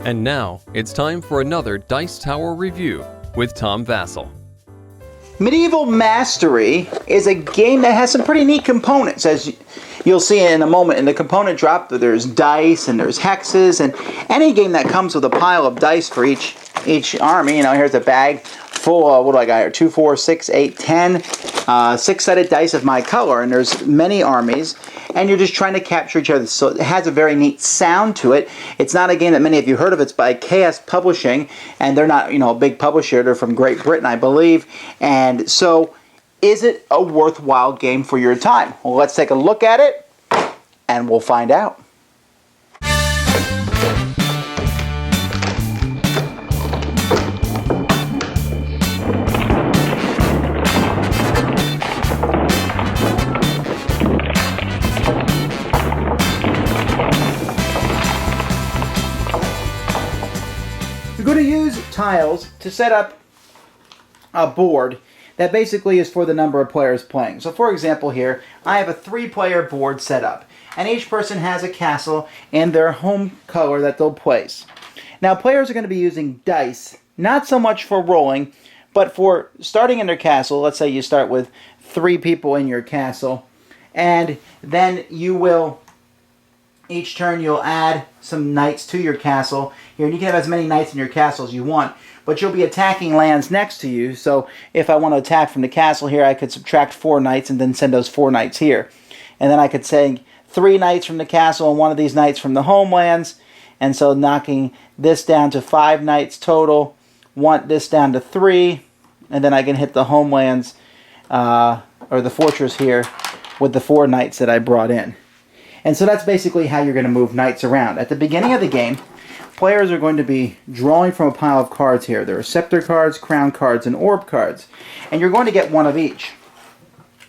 And now, it's time for another Dice Tower review with Tom Vasel. Medieval Mastery is a game that has some pretty neat components, as you'll see in a moment in the component drop. There's dice and there's hexes, and any game that comes with a pile of dice for each army. You know, here's a bag full of, what do I got here? 2, 4, 6, 8, 10, 6-sided dice of my color, and there's many armies, and you're just trying to capture each other. So it has a very neat sound to it. It's not a game that many of you heard of. It's by KS Publishing, and they're not, you know, a big publisher. They're from Great Britain, I believe. And so, is it a worthwhile game for your time? Well, let's take a look at it, and we'll find out. You're going to use tiles to set up a board that basically is for the number of players playing. So for example here, I have a 3-player board set up, and each person has a castle in their home color that they'll place. Now players are going to be using dice, not so much for rolling, but for starting in their castle. Let's say you start with 3 people in your castle, and then you will, each turn you'll add some knights to your castle here, and you can have as many knights in your castle as you want, but you'll be attacking lands next to you. So if I want to attack from the castle here, I could subtract 4 knights and then send those 4 knights here. And then I could say 3 knights from the castle and 1 of these knights from the homelands, and so knocking this down to 5 knights total, want this down to 3, and then I can hit the homelands or the fortress here with the 4 knights that I brought in. And so that's basically how you're going to move knights around. At the beginning of the game, players are going to be drawing from a pile of cards here. There are scepter cards, crown cards, and orb cards. And you're going to get one of each.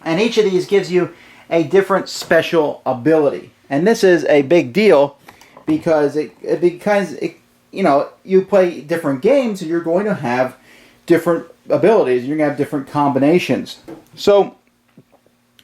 And each of these gives you a different special ability. And this is a big deal because you know, you play different games and you're going to have different abilities. You're going to have different combinations. So,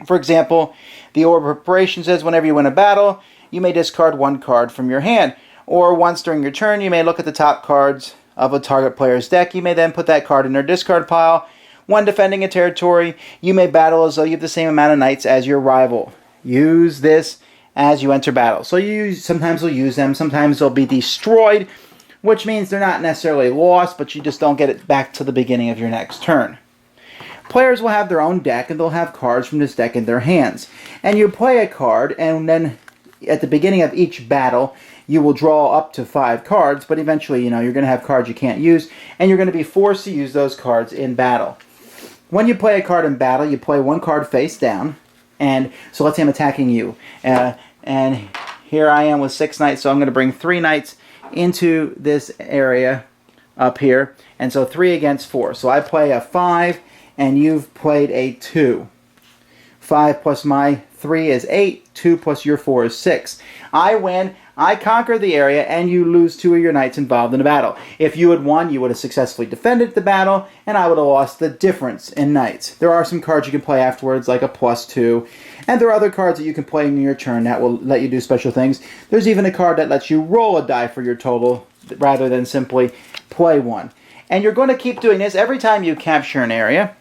for example, the Orb of Preparation says whenever you win a battle, you may discard 1 card from your hand. Or once during your turn, you may look at the top cards of a target player's deck. You may then put that card in their discard pile. When defending a territory, you may battle as though you have the same amount of knights as your rival. Use this as you enter battle. So sometimes you'll use them, sometimes they'll be destroyed, which means they're not necessarily lost, but you just don't get it back to the beginning of your next turn. Players will have their own deck, and they'll have cards from this deck in their hands. And you play a card, and then at the beginning of each battle, you will draw up to 5 cards, but eventually, you know, you're going to have cards you can't use, and you're going to be forced to use those cards in battle. When you play a card in battle, you play 1 card face down, and so let's say I'm attacking you. And here I am with 6 knights, so I'm going to bring 3 knights into this area up here, and so 3 against 4. So I play a 5, and you've played a 2. 5 plus my 3 is 8. 2 plus your 4 is 6. I win. I conquer the area, and you lose 2 of your knights involved in the battle. If you had won, you would have successfully defended the battle, and I would have lost the difference in knights. There are some cards you can play afterwards, like a +2, and there are other cards that you can play in your turn that will let you do special things. There's even a card that lets you roll a die for your total, rather than simply play 1. And you're going to keep doing this every time you capture an area.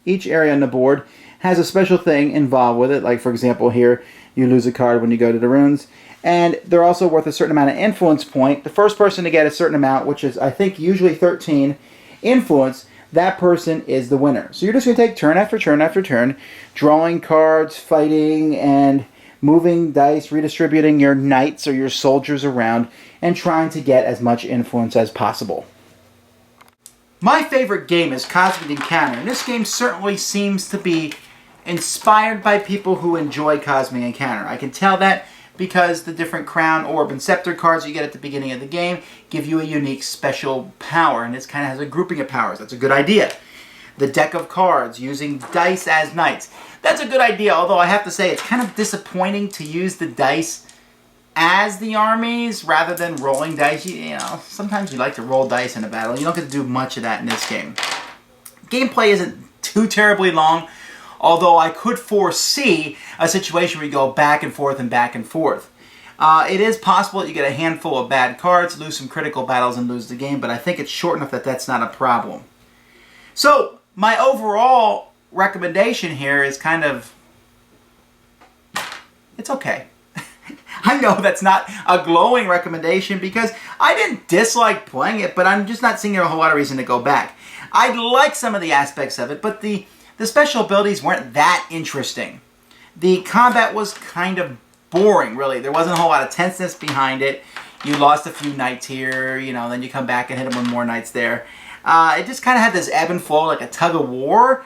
Each area on the board has a special thing involved with it. Like, for example, here, you lose a card when you go to the runes. And they're also worth a certain amount of influence point. The first person to get a certain amount, which is, I think, usually 13 influence, that person is the winner. So you're just going to take turn after turn after turn, drawing cards, fighting, and moving dice, redistributing your knights or your soldiers around, and trying to get as much influence as possible. My favorite game is Cosmic Encounter, and this game certainly seems to be inspired by people who enjoy Cosmic Encounter. I can tell that because the different crown, orb, and scepter cards you get at the beginning of the game give you a unique special power, and this kind of has a grouping of powers. That's a good idea. The deck of cards, using dice as knights. That's a good idea, although I have to say it's kind of disappointing to use the dice as the armies rather than rolling dice. You know, sometimes you like to roll dice in a battle. You don't get to do much of that in this game. Gameplay isn't too terribly long, although I could foresee a situation where you go back and forth and back and forth. It is possible that you get a handful of bad cards, lose some critical battles, and lose the game, but I think it's short enough that that's not a problem. So, my overall recommendation here is kind of, it's okay. I know that's not a glowing recommendation because I didn't dislike playing it, but I'm just not seeing a whole lot of reason to go back. I like some of the aspects of it, but the special abilities weren't that interesting. The combat was kind of boring, really. There wasn't a whole lot of tenseness behind it. You lost a few knights here, then you come back and hit them with more knights there. It just kind of had this ebb and flow, like a tug-of-war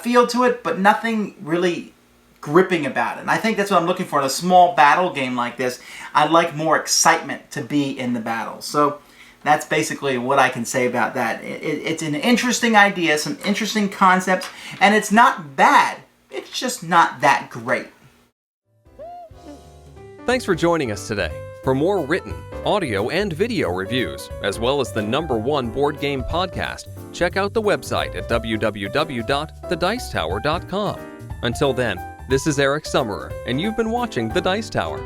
feel to it, but nothing really gripping about it. And I think that's what I'm looking for in a small battle game like this. I'd like more excitement to be in the battle. So that's basically what I can say about that. It's an interesting idea, some interesting concepts, and it's not bad. It's just not that great. Thanks for joining us today. For more written, audio, and video reviews, as well as the #1 board game podcast, check out the website at www.thedicetower.com. Until then, this is Eric Summerer, and you've been watching The Dice Tower.